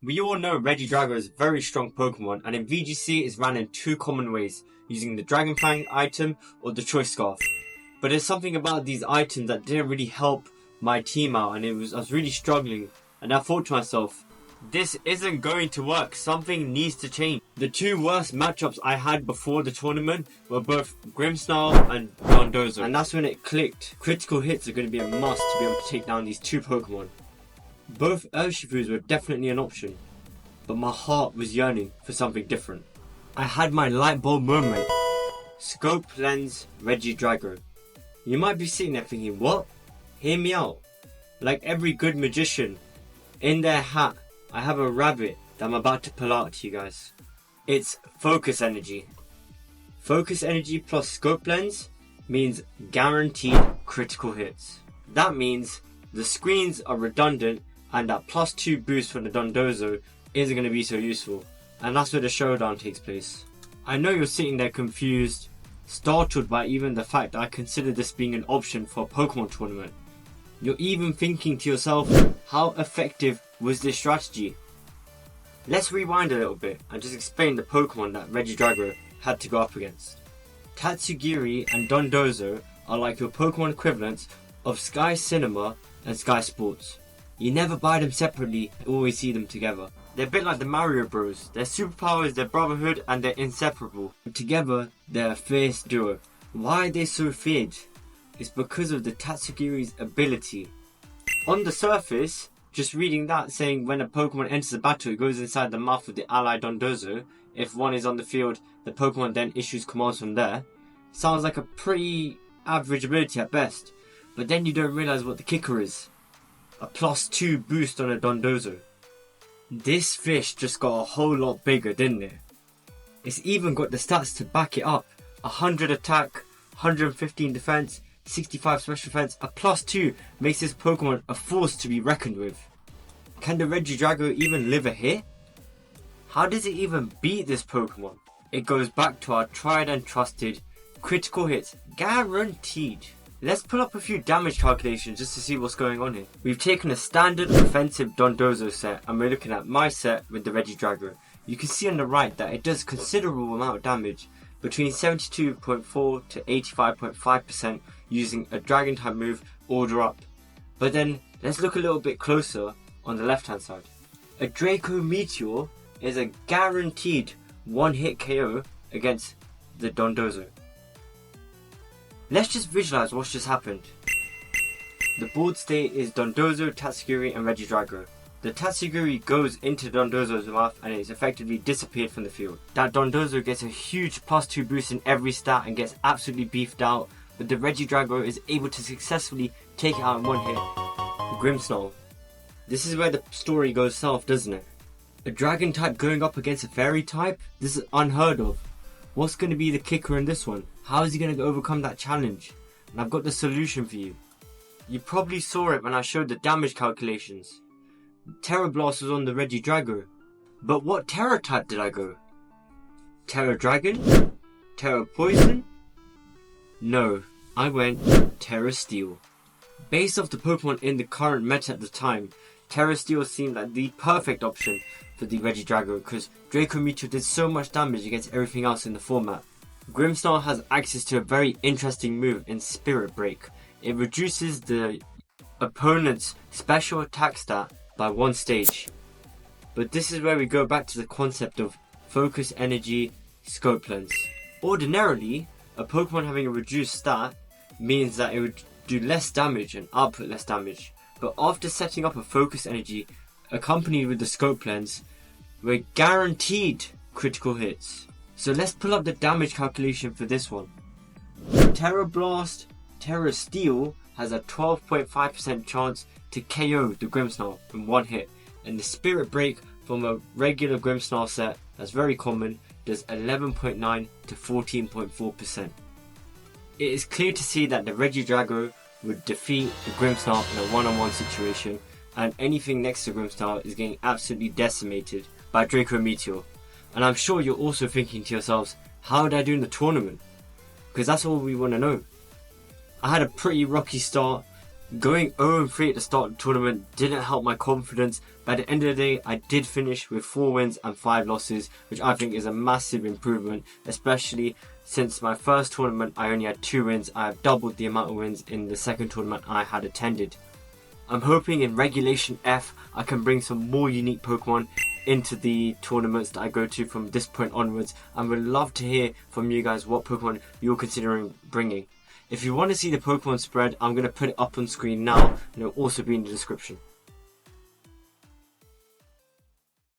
We all know Regidrago is a very strong Pokemon, and in VGC it's ran in two common ways, using the Dragon Fang item or the Choice Scarf. But there's something about these items that didn't really help my team out, and I was really struggling, and I thought to myself, this isn't going to work, something needs to change. The two worst matchups I had before the tournament were both Grimmsnarl and Dondozo, and that's when it clicked. Critical hits are going to be a must to be able to take down these two Pokemon. Both Urshifus were definitely an option, but my heart was yearning for something different. I had my light bulb moment. Scope Lens Regidrago. You might be sitting there thinking, what? Hear me out. Like every good magician, in their hat, I have a rabbit that I'm about to pull out to you guys. It's Focus Energy. Focus Energy plus Scope Lens means guaranteed critical hits. That means the screens are redundant and that +2 boost for the Dondozo isn't going to be so useful. And that's where the showdown takes place. I know you're sitting there confused, startled by even the fact that I consider this being an option for a Pokemon tournament. You're even thinking to yourself, how effective was this strategy? Let's rewind a little bit and just explain the Pokemon that Regidrago had to go up against. Tatsugiri and Dondozo are like your Pokemon equivalents of Sky Cinema and Sky Sports. You never buy them separately, you always see them together. They're a bit like the Mario Bros. Their superpowers, their brotherhood, and they're inseparable. Together, they're a fierce duo. Why are they so feared? It's because of the Tatsugiri's ability. On the surface, just reading that saying when a Pokemon enters a battle, it goes inside the mouth of the ally Dondozo. If one is on the field, the Pokemon then issues commands from there. Sounds like a pretty average ability at best. But then you don't realise what the kicker is. A +2 boost on a Dondozo. This fish just got a whole lot bigger, didn't it? It's even got the stats to back it up. 100 attack, 115 defense, 65 special defense. A +2 makes this Pokemon a force to be reckoned with. Can the Regidrago even live a hit? How does it even beat this Pokemon? It goes back to our tried and trusted critical hits, guaranteed. Let's pull up a few damage calculations just to see what's going on here. We've taken a standard offensive Dondozo set and we're looking at my set with the Regidrago. You can see on the right that it does considerable amount of damage, between 72.4 to 85.5% using a Dragon type move Order Up. But then let's look a little bit closer on the left hand side. A Draco Meteor is a guaranteed one hit KO against the Dondozo. Let's just visualize what's just happened. The board state is Dondozo, Tatsugiri and Regidrago. The Tatsugiri goes into Dondozo's mouth and is effectively disappeared from the field. That Dondozo gets a huge +2 boost in every stat and gets absolutely beefed out, but the Regidrago is able to successfully take it out in one hit. Grimmsnarl. This is where the story goes south, doesn't it? A Dragon type going up against a Fairy type? This is unheard of. What's going to be the kicker in this one? How is he going to overcome that challenge? And I've got the solution for you. You probably saw it when I showed the damage calculations. Terra Blast was on the Regidrago. But what Terra type did I go? Terra Dragon? Terra Poison? No, I went Terra Steel. Based off the Pokemon in the current meta at the time, Terra Steel seemed like the perfect option for the Regidrago because Draco Meteor did so much damage against everything else in the format. Grimmsnarl has access to a very interesting move in Spirit Break. It reduces the opponent's special attack stat by 1 stage. But this is where we go back to the concept of Focus Energy Scope Lens. Ordinarily, a Pokemon having a reduced stat means that it would do less damage and output less damage. But after setting up a Focus Energy accompanied with the Scope Lens, we're guaranteed critical hits. So let's pull up the damage calculation for this one. Terra Blast, Terra Steel has a 12.5% chance to KO the Grimmsnarl in one hit, and the Spirit Break from a regular Grimmsnarl set that's very common does 11.9 to 14.4%. It is clear to see that the Regidrago would defeat the Grimmsnarl in a one-on-one situation, and anything next to Grimmsnarl is getting absolutely decimated by Draco Meteor. And I'm sure you're also thinking to yourselves, how did I do in the tournament? Because that's all we want to know. I had a pretty rocky start. Going 0-3 at the start of the tournament didn't help my confidence, but at the end of the day I did finish with 4 wins and 5 losses, which I think is a massive improvement, especially since my first tournament I only had 2 wins. I have doubled the amount of wins in the second tournament I had attended. I'm hoping in Regulation F I can bring some more unique Pokemon into the tournaments that I go to from this point onwards, and would love to hear from you guys what Pokemon you're considering bringing. If you want to see the Pokemon spread, I'm going to put it up on screen now, and it will also be in the description.